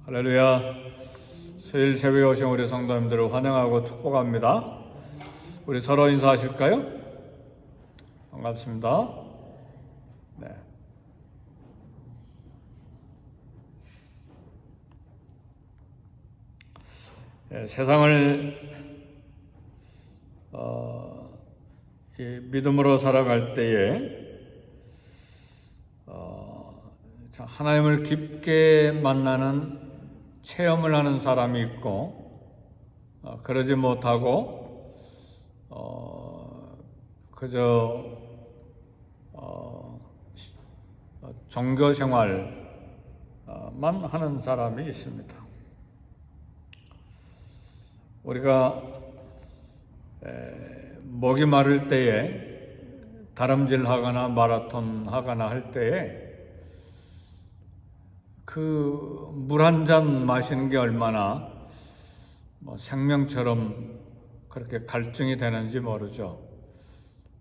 할렐루야. 수요일 새벽에 오신 우리 성도님들을 환영하고 축복합니다. 우리 서로 인사하실까요? 반갑습니다. 세상을 믿음으로 살아갈 때에 하나님을 깊게 만나는 체험을 하는 사람이 있고, 그러지 못하고 그저 종교 생활만 하는 사람이 있습니다. 우리가 목이 마를 때에 다람질 하거나 마라톤 하거나 할 때에 그 물 한 잔 마시는 게 얼마나 생명처럼 그렇게 갈증이 되는지 모르죠.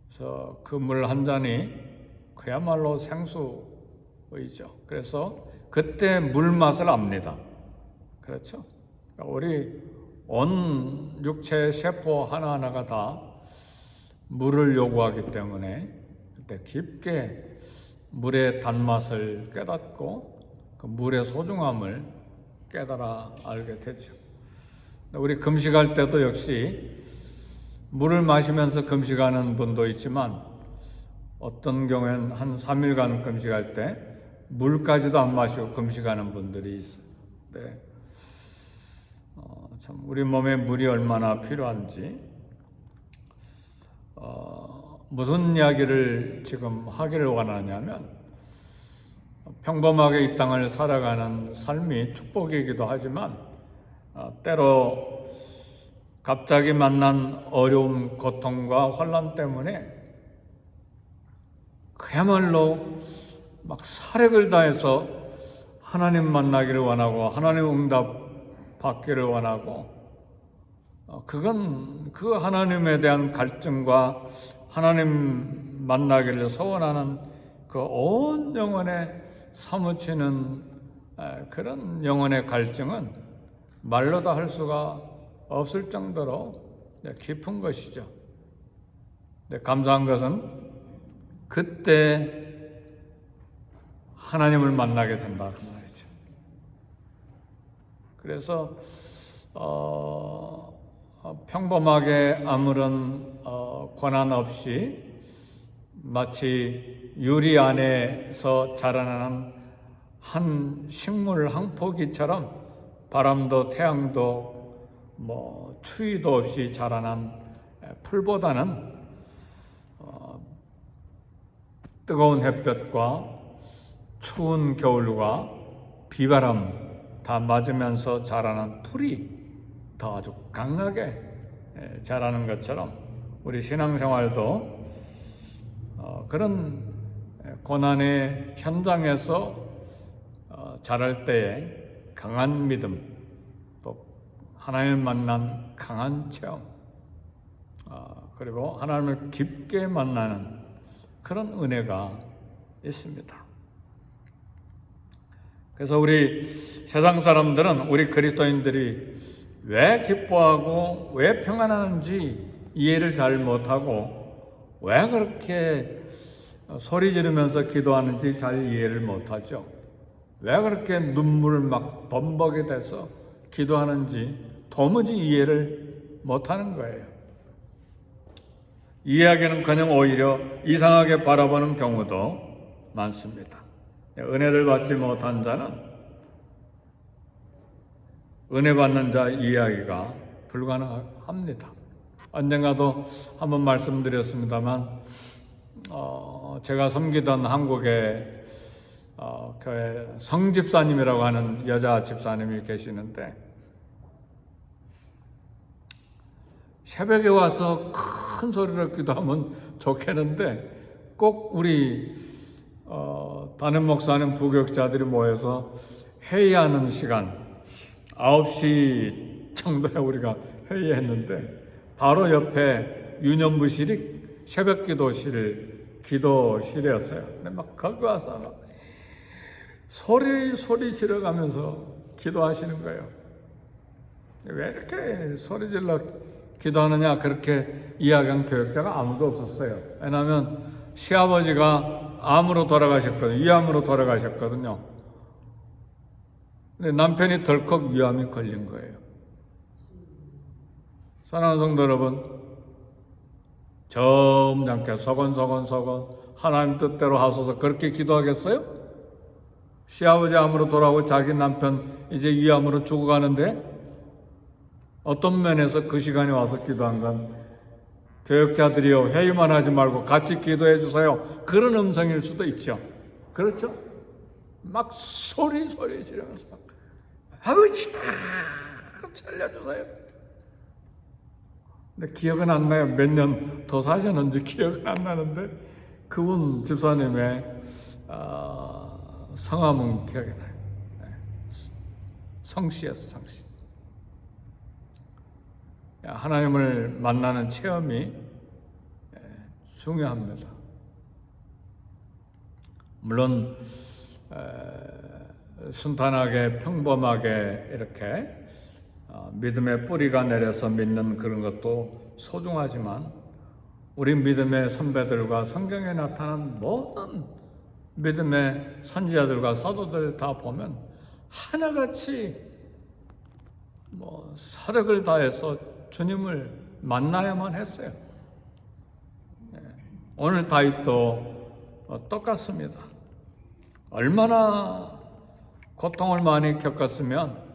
그래서 그 물 한 잔이 그야말로 생수이죠. 그래서 그때 물 맛을 압니다. 그렇죠? 우리 온 육체의 세포 하나하나가 다 물을 요구하기 때문에 그때 깊게 물의 단맛을 깨닫고 그 물의 소중함을 깨달아 알게 되죠. 우리 금식할 때도 역시 물을 마시면서 금식하는 분도 있지만 어떤 경우에는 한 3일간 금식할 때 물까지도 안 마시고 금식하는 분들이 있어요. 네. 참 우리 몸에 물이 얼마나 필요한지 무슨 이야기를 지금 하기를 원하냐면 평범하게 이 땅을 살아가는 삶이 축복이기도 하지만 때로 갑자기 만난 어려움, 고통과 환난 때문에 그야말로 막 사력을 다해서 하나님 만나기를 원하고 하나님 응답 받기를 원하고 그건 그 하나님에 대한 갈증과 하나님 만나기를 소원하는 그 온 영혼에 사무치는 그런 영혼의 갈증은 말로도 할 수가 없을 정도로 깊은 것이죠. 감사한 것은 그때 하나님을 만나게 된다 그 말이죠. 그래서 평범하게 아무런 권한 없이 마치 유리 안에서 자라나는 한 식물 한 포기처럼 바람도 태양도 추위도 없이 자라난 풀보다는 뜨거운 햇볕과 추운 겨울과 비바람 다 맞으면서 자라는 풀이 더 아주 강하게 자라는 것처럼 우리 신앙생활도 그런 고난의 현장에서 자랄 때에 강한 믿음, 또 하나님을 만난 강한 체험, 그리고 하나님을 깊게 만나는 그런 은혜가 있습니다. 그래서 우리 세상 사람들은 우리 그리스도인들이 왜 기뻐하고 왜 평안하는지 이해를 잘 못하고 왜 그렇게 소리 지르면서 기도하는지 잘 이해를 못하죠. 왜 그렇게 눈물을 막 범벅이 돼서 기도하는지 도무지 이해를 못하는 거예요. 이해하기는 오히려 이상하게 바라보는 경우도 많습니다. 은혜를 받지 못한 자는 은혜 받는 자 이해하기가 불가능합니다. 언젠가도 한번 말씀드렸습니다만 제가 섬기던 한국의 교회 성집사님이라고 하는 여자 집사님이 계시는데 새벽에 와서 큰 소리로 기도하면 좋겠는데 꼭 우리 담임 목사님 부교육자들이 모여서 회의하는 시간 9시 정도에 우리가 회의했는데 바로 옆에 유년부실이 새벽 기도실이었어요. 근데 막 거기 와서 막 소리 지르가면서 기도하시는 거예요. 왜 이렇게 소리질러 기도하느냐 그렇게 이야기한 교역자가 아무도 없었어요. 왜냐하면 시아버지가 암으로 돌아가셨거든요. 위암으로 돌아가셨거든요. 근데 남편이 덜컥 위암이 걸린 거예요. 사랑하는 성도 여러분, 점잖게 서건서건 하나님 뜻대로 하소서 그렇게 기도하겠어요? 시아버지 암으로 돌아오고 자기 남편 이제 위암으로 죽어가는데 어떤 면에서 그 시간에 와서 기도한 건 교역자들이요 회의만 하지 말고 같이 기도해 주세요 그런 음성일 수도 있죠. 그렇죠? 막 소리 지르면서 아버지 살려주세요. 근데 기억은 안 나요. 몇 년 더 사셨는지 기억은 안 나는데 그분 집사님의 성함은 기억이 나요. 성씨였어, 성씨. 하나님을 만나는 체험이 중요합니다. 물론 순탄하게 평범하게 이렇게 믿음의 뿌리가 내려서 믿는 그런 것도 소중하지만 우리 믿음의 선배들과 성경에 나타난 모든 믿음의 선지자들과 사도들 다 보면 하나같이 사력을 다해서 주님을 만나야만 했어요. 오늘 다윗도 똑같습니다. 얼마나 고통을 많이 겪었으면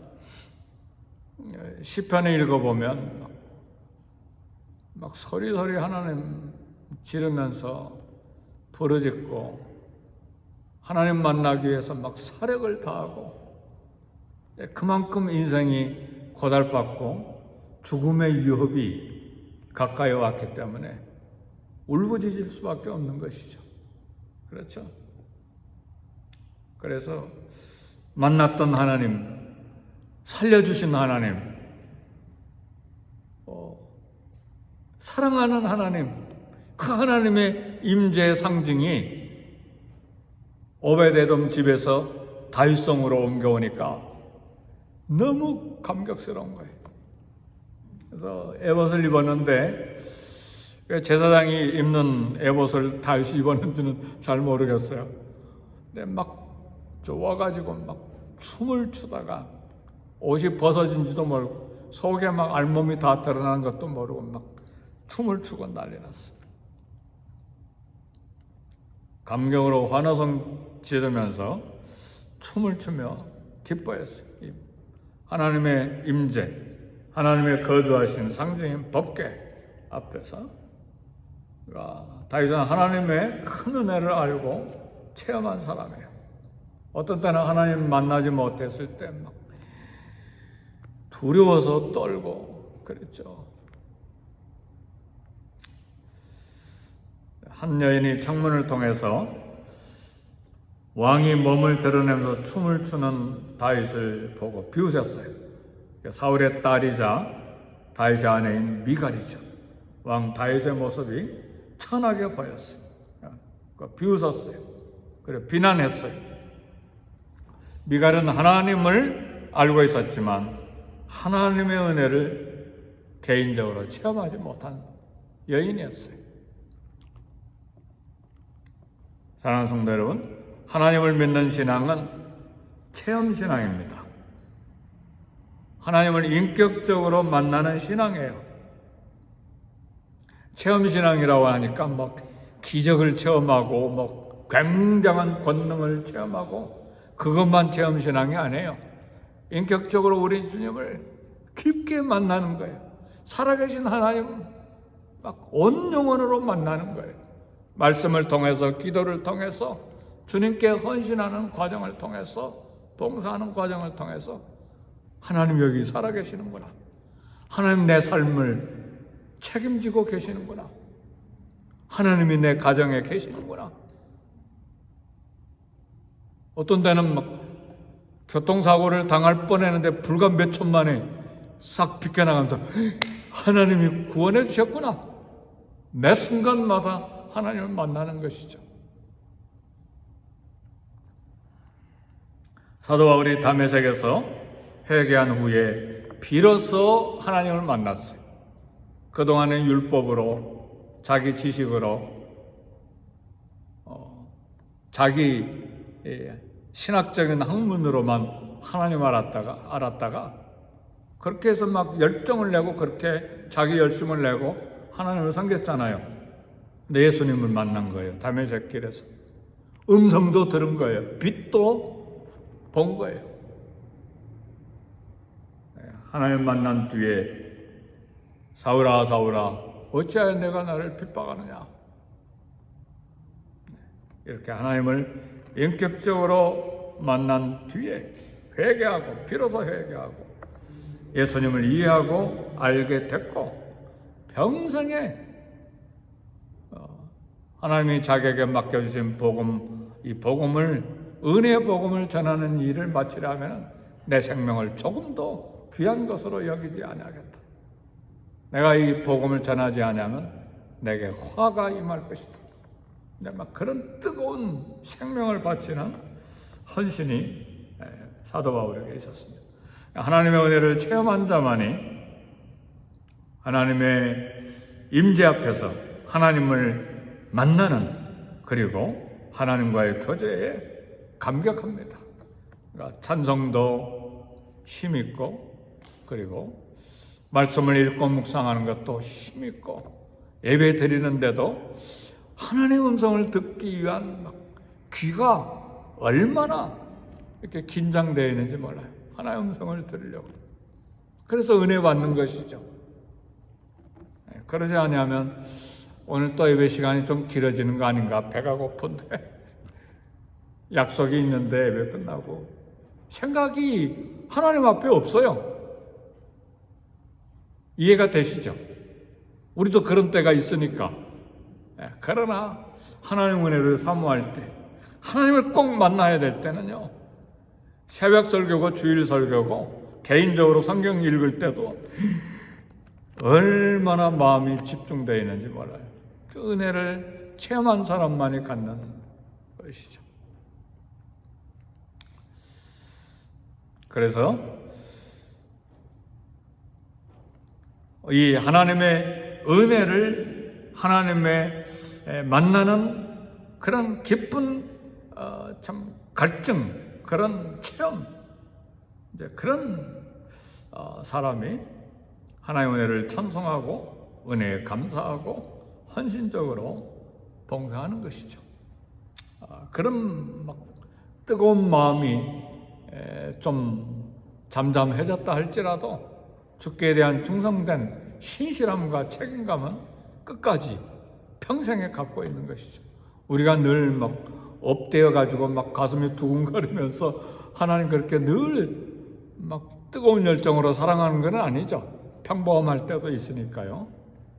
시편을 읽어보면 막 소리소리 하나님 지르면서 부르짖고 하나님 만나기 위해서 막 사력을 다하고 그만큼 인생이 고달팠고 죽음의 위협이 가까이 왔기 때문에 울부짖을 수밖에 없는 것이죠. 그렇죠? 그래서 만났던 하나님, 살려주신 하나님, 사랑하는 하나님, 그 하나님의 임재의 상징이 오베데돔 집에서 다윗성으로 옮겨오니까 너무 감격스러운 거예요. 그래서 에봇을 입었는데 제사장이 입는 에봇을 다윗이 입었는지는 잘 모르겠어요. 근데 막 좋아가지고 막 춤을 추다가 옷이 벗어진지도 모르고 속에 막 알몸이 다 드러나는 것도 모르고 막 춤을 추고 난리 났어요. 감격으로 환호성 지르면서 춤을 추며 기뻐했어요. 하나님의 임재, 하나님의 거주하신 상징인 법궤 앞에서 다윗은 하나님의 큰 은혜를 알고 체험한 사람이에요. 어떤 때는 하나님 만나지 못했을 때 막 두려워서 떨고 그랬죠. 한 여인이 창문을 통해서 왕이 몸을 드러내면서 춤을 추는 다윗을 보고 비웃었어요. 사울의 딸이자 다윗의 아내인 미갈이죠. 왕 다윗의 모습이 천하게 보였어요. 비웃었어요. 그리고 비난했어요. 미갈은 하나님을 알고 있었지만 하나님의 은혜를 개인적으로 체험하지 못한 여인이었어요. 사랑하는 성도 여러분, 하나님을 믿는 신앙은 체험신앙입니다. 하나님을 인격적으로 만나는 신앙이에요. 체험신앙이라고 하니까 막 기적을 체험하고 뭐 굉장한 권능을 체험하고 그것만 체험신앙이 아니에요. 인격적으로 우리 주님을 깊게 만나는 거예요. 살아계신 하나님 막 온 영혼으로 만나는 거예요. 말씀을 통해서, 기도를 통해서, 주님께 헌신하는 과정을 통해서, 봉사하는 과정을 통해서 하나님 여기 살아계시는구나. 하나님 내 삶을 책임지고 계시는구나. 하나님이 내 가정에 계시는구나. 어떤 때는 막 교통사고를 당할 뻔했는데 불과 몇 초 만에 싹 비껴나가면서 하나님이 구원해 주셨구나. 매 순간마다 하나님을 만나는 것이죠. 사도 바울이 다메섹에서 회개한 후에 비로소 하나님을 만났어요. 그동안의 율법으로, 자기 지식으로, 자기 신학적인 학문으로만 하나님 알았다가 그렇게 해서 막 열정을 내고 그렇게 자기 열심을 내고 하나님을 섬겼잖아요. 근데 예수님을 만난 거예요. 다메섹 길에서. 음성도 들은 거예요. 빛도 본 거예요. 하나님 만난 뒤에 사울아 사울아 어찌하여 내가 나를 핍박하느냐. 이렇게 하나님을 인격적으로 만난 뒤에 회개하고 비로소 회개하고 예수님을 이해하고 알게 됐고 평생에 하나님이 자기에게 맡겨주신 복음, 이 복음을, 은혜의 복음을 전하는 일을 마치려면 내 생명을 조금도 귀한 것으로 여기지 아니하겠다. 내가 이 복음을 전하지 않으면 내게 화가 임할 것이다. 막 그런 뜨거운 생명을 바치는 헌신이 사도 바울에게 있었습니다. 하나님의 은혜를 체험한 자만이 하나님의 임재 앞에서 하나님을 만나는, 그리고 하나님과의 교제에 감격합니다. 그러니까 찬송도 힘있고, 그리고 말씀을 읽고 묵상하는 것도 힘있고, 예배 드리는데도 하나님의 음성을 듣기 위한 귀가 얼마나 이렇게 긴장되어 있는지 몰라요. 하나님의 음성을 들으려고. 그래서 은혜 받는 것이죠. 그러지 않으면 오늘 또 예배 시간이 좀 길어지는 거 아닌가? 배가 고픈데 약속이 있는데 예배 끝나고 생각이 하나님 앞에 없어요. 이해가 되시죠? 우리도 그런 때가 있으니까. 그러나 하나님 은혜를 사모할 때, 하나님을 꼭 만나야 될 때는요, 새벽 설교고 주일 설교고 개인적으로 성경 읽을 때도 얼마나 마음이 집중되어 있는지 몰라요. 그 은혜를 체험한 사람만이 갖는 것이죠. 그래서 이 하나님의 은혜를, 하나님의 만나는 그런 기쁜 참 갈증, 그런 체험, 이제 그런 사람이 하나님의 은혜를 찬송하고 은혜에 감사하고 헌신적으로 봉사하는 것이죠. 그런 막 뜨거운 마음이 좀 잠잠해졌다 할지라도 주께 대한 충성된 신실함과 책임감은 끝까지 평생에 갖고 있는 것이죠. 우리가 늘 막 업되어 가지고 막 가슴이 두근거리면서 하나님 그렇게 늘 막 뜨거운 열정으로 사랑하는 건 아니죠. 평범할 때도 있으니까요.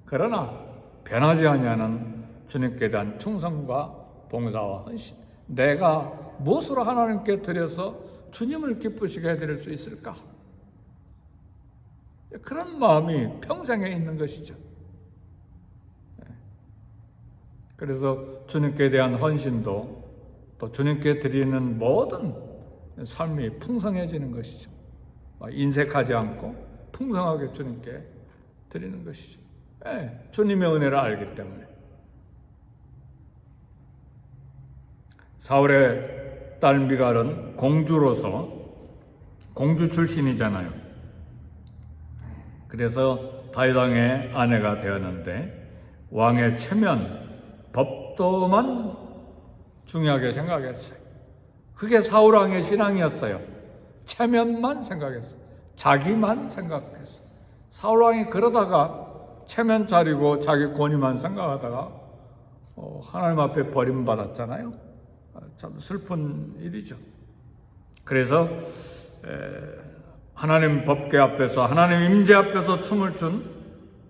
그러나 변하지 아니하는 주님께 대한 충성과 봉사와 헌신, 내가 무엇으로 하나님께 드려서 주님을 기쁘시게 해드릴 수 있을까? 그런 마음이 평생에 있는 것이죠. 그래서 주님께 대한 헌신도 또 주님께 드리는 모든 삶이 풍성해지는 것이죠. 인색하지 않고 풍성하게 주님께 드리는 것이죠. 주님의 은혜를 알기 때문에. 사울의 딸 미갈은 공주로서, 공주 출신이잖아요. 그래서 다윗 왕의 아내가 되었는데 왕의 체면, 법도만 중요하게 생각했어요. 그게 사울 왕의 신앙이었어요. 체면만 생각했어요. 자기만 생각했어요. 사울 왕이 그러다가 체면 차리고 자기 권위만 생각하다가 하나님 앞에 버림받았잖아요. 참 슬픈 일이죠. 그래서 하나님 법궤 앞에서, 하나님 임재 앞에서 춤을 춘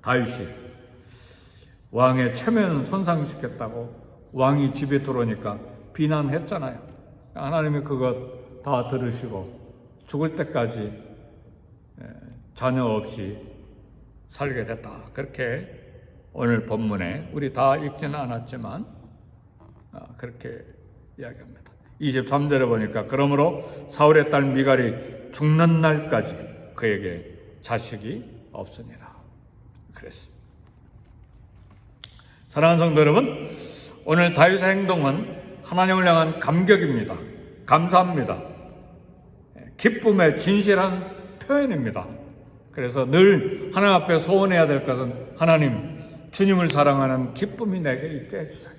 다윗이 왕의 체면 손상시켰다고 왕이 집에 들어오니까 비난했잖아요. 하나님이 그것 다 들으시고 죽을 때까지 자녀 없이 살게 됐다. 그렇게 오늘 본문에 우리 다 읽지는 않았지만 그렇게 이야기합니다. 23절에 보니까 그러므로 사울의 딸 미갈이 죽는 날까지 그에게 자식이 없으니라. 그랬습니다. 사랑하는 성도 여러분, 오늘 다윗의 행동은 하나님을 향한 감격입니다. 감사합니다. 기쁨의 진실한 표현입니다. 그래서 늘 하나님 앞에 소원해야 될 것은 하나님, 주님을 사랑하는 기쁨이 내게 있게 해주세요.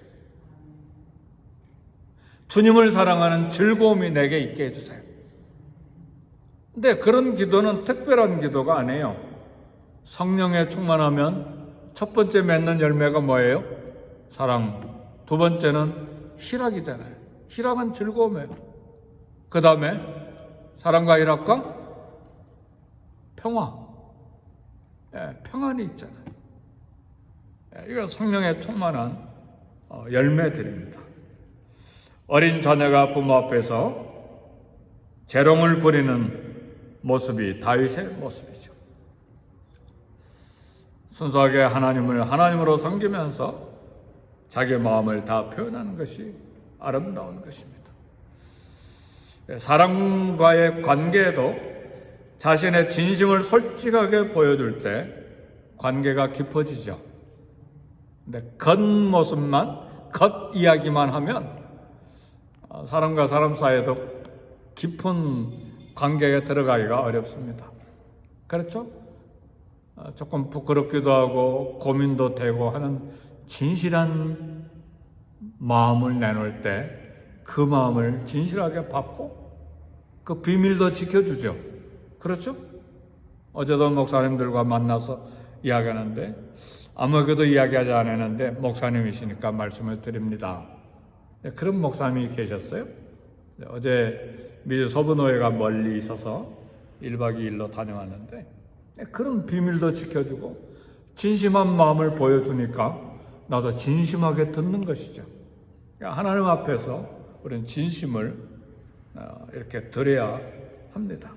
주님을 사랑하는 즐거움이 내게 있게 해주세요. 근데 그런 기도는 특별한 기도가 아니에요. 성령에 충만하면 첫 번째 맺는 열매가 뭐예요? 사랑. 두 번째는 희락이잖아요. 희락은 즐거움이에요. 그 다음에 사랑과 희락과 평화. 평안이 있잖아요. 이거 성령에 충만한 열매들입니다. 어린 자녀가 부모 앞에서 재롱을 부리는 모습이 다윗의 모습이죠. 순수하게 하나님으로 섬기면서 자기 마음을 다 표현하는 것이 아름다운 것입니다. 사람과의 관계에도 자신의 진심을 솔직하게 보여줄 때 관계가 깊어지죠. 근데 겉모습만, 겉이야기만 하면 사람과 사람 사이에도 깊은 관계에 들어가기가 어렵습니다. 그렇죠? 조금 부끄럽기도 하고 고민도 되고 하는 진실한 마음을 내놓을 때 그 마음을 진실하게 받고 그 비밀도 지켜주죠. 그렇죠? 어제도 목사님들과 만나서 이야기하는데 아무것도 이야기하지 않았는데 목사님이시니까 말씀을 드립니다. 그런 목사님이 계셨어요. 어제 미주 서부노예가 멀리 있어서 1박 2일로 다녀왔는데 그런 비밀도 지켜주고 진심한 마음을 보여주니까 나도 진심하게 듣는 것이죠. 하나님 앞에서 우리는 진심을 이렇게 드려야 합니다.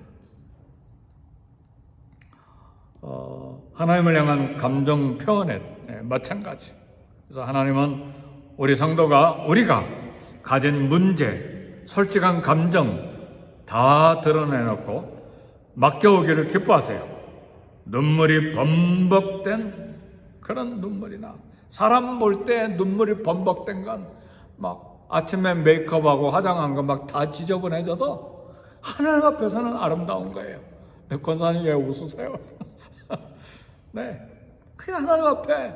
하나님을 향한 감정 표현에 마찬가지. 그래서 하나님은 우리 성도가 우리가 가진 문제, 솔직한 감정 다 드러내놓고 맡겨오기를 기뻐하세요. 눈물이 범벅된 그런 눈물이나 사람 볼 때 눈물이 범벅된 건 막 아침에 메이크업하고 화장한 거 막 다 지저분해져도 하나님 앞에서는 아름다운 거예요. 권사님 왜 웃으세요? 네, 그냥 하나님 앞에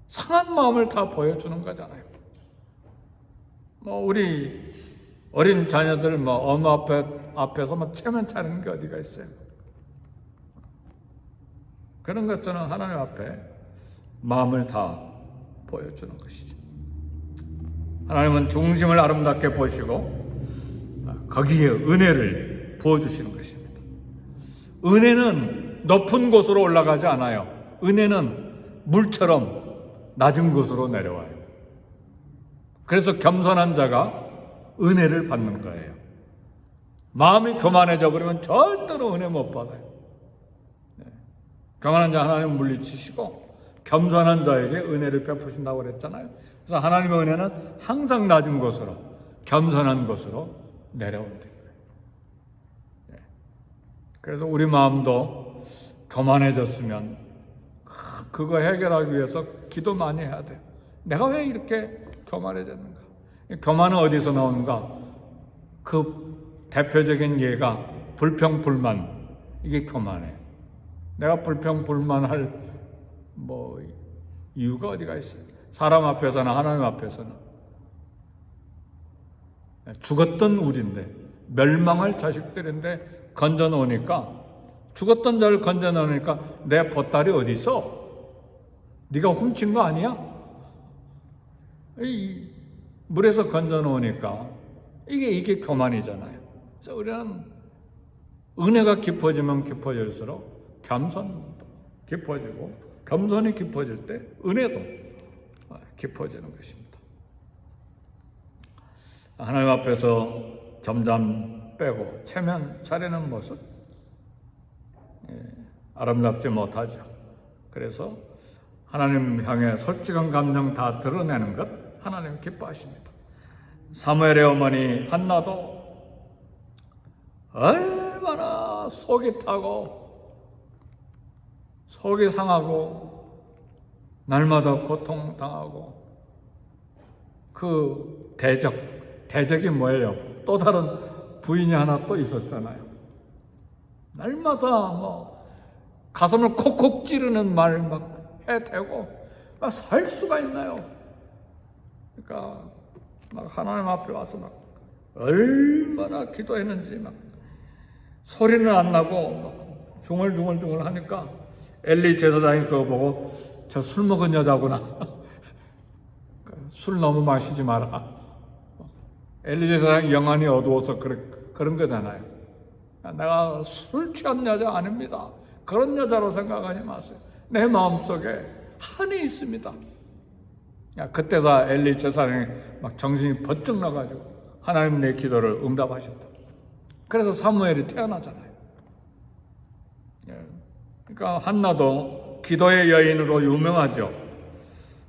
상한 마음을 다 보여주는 거잖아요. 우리 어린 자녀들 엄마 앞에서 체면 차리는 게 어디가 있어요? 그런 것들은 하나님 앞에 마음을 다 보여주는 것이죠. 하나님은 중심을 아름답게 보시고 거기에 은혜를 부어주시는 것입니다. 은혜는 높은 곳으로 올라가지 않아요. 은혜는 물처럼 낮은 곳으로 내려와요. 그래서 겸손한 자가 은혜를 받는 거예요. 마음이 교만해져 버리면 절대로 은혜 못 받아요. 교만한 자 하나님 물리치시고 겸손한 자에게 은혜를 베푸신다고 그랬잖아요. 그래서 하나님의 은혜는 항상 낮은 곳으로, 겸손한 곳으로 내려온다. 그래서 우리 마음도 교만해졌으면 그거 해결하기 위해서 기도 많이 해야 돼요. 내가 왜 이렇게 교만해졌는가? 교만은 어디서 나오는가? 그 대표적인 예가 불평불만. 이게 교만해요. 내가 불평불만할 이유가 어디가 있어요? 사람 앞에서나 하나님 앞에서는 죽었던 우리인데 멸망할 자식들인데 건져놓으니까 죽었던 자를 건져놓으니까 내 보따리 어디 있어? 네가 훔친 거 아니야? 이 물에서 건져놓으니까 이게 교만이잖아요. 그래서 우리는 은혜가 깊어지면 깊어질수록 겸손도 깊어지고 겸손이 깊어질 때 은혜도 깊어지는 것입니다. 하나님 앞에서 점점 빼고 체면 차리는 모습 아름답지 못하죠. 그래서 하나님 향해 솔직한 감정 다 드러내는 것 하나님 기뻐하십니다. 사무엘의 어머니 한나도 얼마나 얼마나 속이 타고 속이 상하고 날마다 고통당하고 그 대적이 뭐예요? 또 다른 부인이 하나 또 있었잖아요. 날마다 뭐 가슴을 콕콕 찌르는 말 막 해대고 막 살 수가 있나요? 그러니까 막 하나님 앞에 와서 막 얼마나 기도했는지 막 소리는 안 나고 막 중얼중얼 하니까 엘리 제사장이 그거 보고 저 술 먹은 여자구나. 술 너무 마시지 마라. 엘리 제사장 영안이 어두워서 그런 거잖아요. 내가 술 취한 여자 아닙니다. 그런 여자로 생각하지 마세요. 내 마음속에 한이 있습니다. 그때가 엘리 제사장이 막 정신이 번쩍 나가지고 하나님 내 기도를 응답하셨다. 그래서 사무엘이 태어나잖아요. 그러니까 한나도 기도의 여인으로 유명하죠.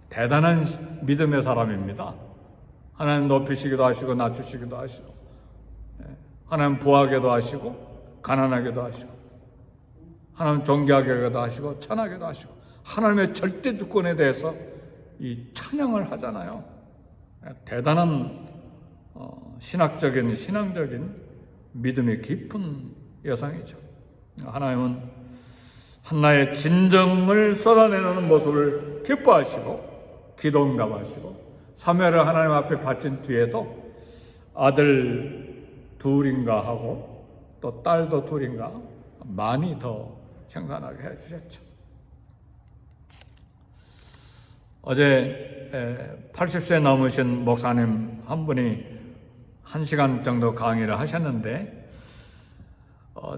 대단한 믿음의 사람입니다. 하나님 높이시기도 하시고 낮추시기도 하시고 하나님 부하게도 하시고 가난하게도 하시고 하나님 존귀하게도 하시고 천하게도 하시고 하나님의 절대 주권에 대해서 이 찬양을 하잖아요. 대단한 신앙적인 믿음이 깊은 여성이죠. 하나님은 한나의 진정을 쏟아내는 모습을 기뻐하시고 기도 응답하시고 사무엘을 하나님 앞에 바친 뒤에도 아들 둘인가 하고 또 딸도 둘인가 많이 더 생산하게 해주셨죠. 어제 80세 넘으신 목사님 한 분이 1시간 정도 강의를 하셨는데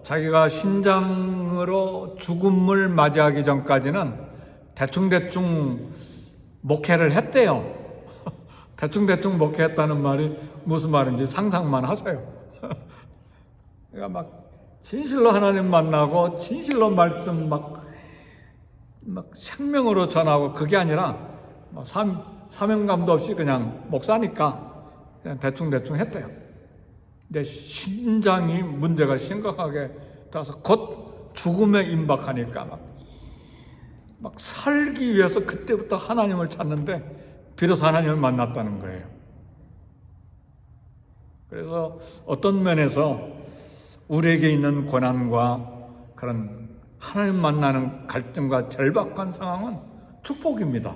자기가 신장으로 죽음을 맞이하기 전까지는 대충 목회를 했대요. 대충 목회했다는 말이 무슨 말인지 상상만 하세요. 그러니까 막 진실로 하나님 만나고 진실로 말씀 막 생명으로 전하고 그게 아니라 사명감도 없이 그냥 목사니까 그냥 대충 했대요. 근데 신장이 문제가 심각하게 따라서 곧 죽음에 임박하니까 막 살기 위해서 그때부터 하나님을 찾는데 비로소 하나님을 만났다는 거예요. 그래서 어떤 면에서 우리에게 있는 고난과 그런 하나님 만나는 갈등과 절박한 상황은 축복입니다.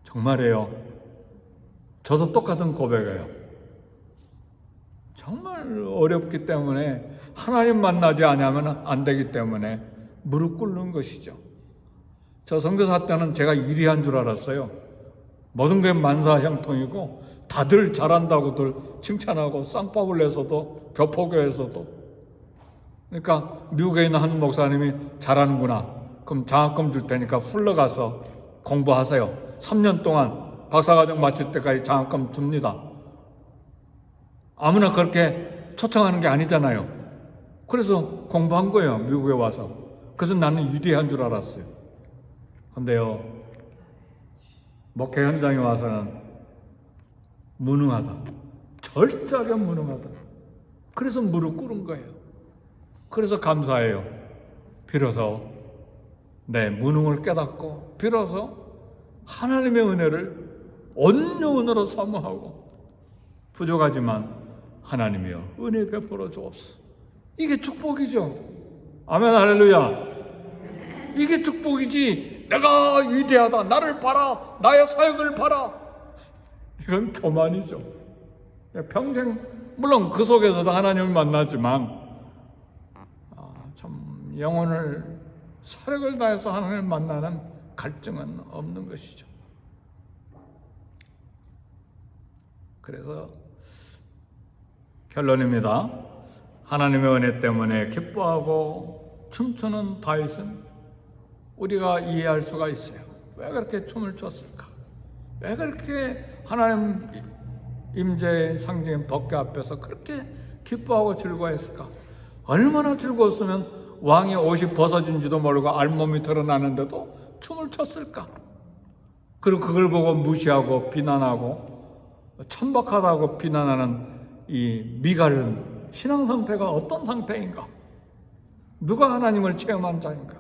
정말이에요. 저도 똑같은 고백이에요. 정말 어렵기 때문에 하나님 만나지 않으면 안 되기 때문에 무릎 꿇는 것이죠. 저 선교사 때는 제가 이리한 줄 알았어요. 모든 게 만사형통이고 다들 잘한다고들 칭찬하고 쌍밥을 내서도 교포교에서도. 그러니까 미국에 있는 한 목사님이 잘하는구나. 그럼 장학금 줄 테니까 흘러가서 공부하세요. 3년 동안 박사과정 마칠 때까지 장학금 줍니다. 아무나 그렇게 초청하는 게 아니잖아요. 그래서 공부한 거예요. 미국에 와서. 그래서 나는 위대한 줄 알았어요. 근데요, 목회 현장에 와서는 무능하다. 절대하게 무능하다. 그래서 무릎 꿇은 거예요. 그래서 감사해요. 비로소 내 무능을 깨닫고 비로소 하나님의 은혜를 온유은으로 사모하고 부족하지만 하나님이여 은혜 베풀어 주옵소서. 이게 축복이죠. 아멘 할렐루야. 이게 축복이지. 내가 위대하다. 나를 봐라. 나의 사역을 봐라. 이건 교만이죠. 평생 물론 그 속에서도 하나님을 만나지만 참 영혼을 사력을 다해서 하나님을 만나는 갈증은 없는 것이죠. 그래서 결론입니다. 하나님의 은혜 때문에 기뻐하고 춤추는 다윗은 우리가 이해할 수가 있어요. 왜 그렇게 춤을 췄을까? 왜 그렇게 하나님 임재의 상징인 법궤 앞에서 그렇게 기뻐하고 즐거워했을까? 얼마나 즐거웠으면 왕의 옷이 벗어진지도 모르고 알몸이 드러나는데도 춤을 췄을까? 그리고 그걸 보고 무시하고 비난하고 천박하다고 비난하는 이 미갈은 신앙 상태가 어떤 상태인가? 누가 하나님을 체험한 자인가?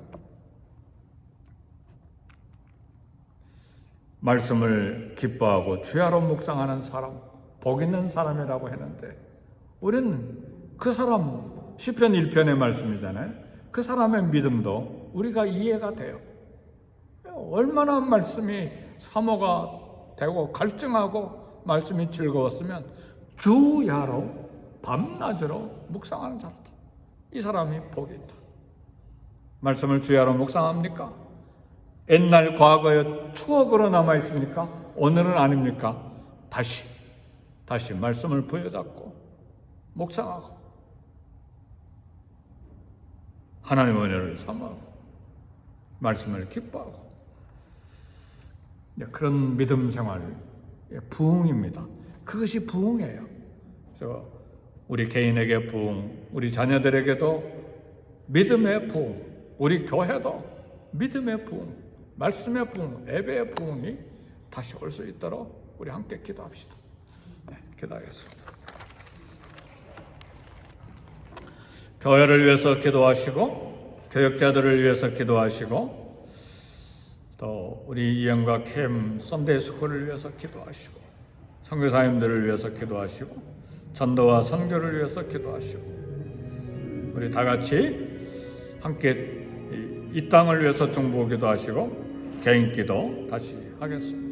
말씀을 기뻐하고 주야로 묵상하는 사람, 복 있는 사람이라고 했는데 우리는 그 사람, 시편 1편의 말씀이잖아요. 그 사람의 믿음도 우리가 이해가 돼요. 얼마나 말씀이 사모가 되고 갈증하고 말씀이 즐거웠으면 주야로 밤낮으로 묵상하는 사람다. 이 사람이 복이 있다. 말씀을 주야로 묵상합니까? 옛날 과거의 추억으로 남아있습니까? 오늘은 아닙니까? 다시 말씀을 부여잡고 묵상하고 하나님의 은혜를 삼하고 말씀을 기뻐하고 그런 믿음 생활, 부흥입니다. 그것이 부흥이에요. 그래서 우리 개인에게 부흥, 우리 자녀들에게도 믿음의 부흥, 우리 교회도 믿음의 부흥, 말씀의 부흥, 예배의 부흥이 다시 올 수 있도록 우리 함께 기도합시다. 네, 기도하겠습니다. 교회를 위해서 기도하시고 교역자들을 위해서 기도하시고 또 우리 이영과 캠 썬데이 스쿨을 위해서 기도하시고 선교사님들을 위해서 기도하시고 전도와 선교를 위해서 기도하시고 우리 다 같이 함께 이 땅을 위해서 중보기도 하시고 개인 기도 다시 하겠습니다.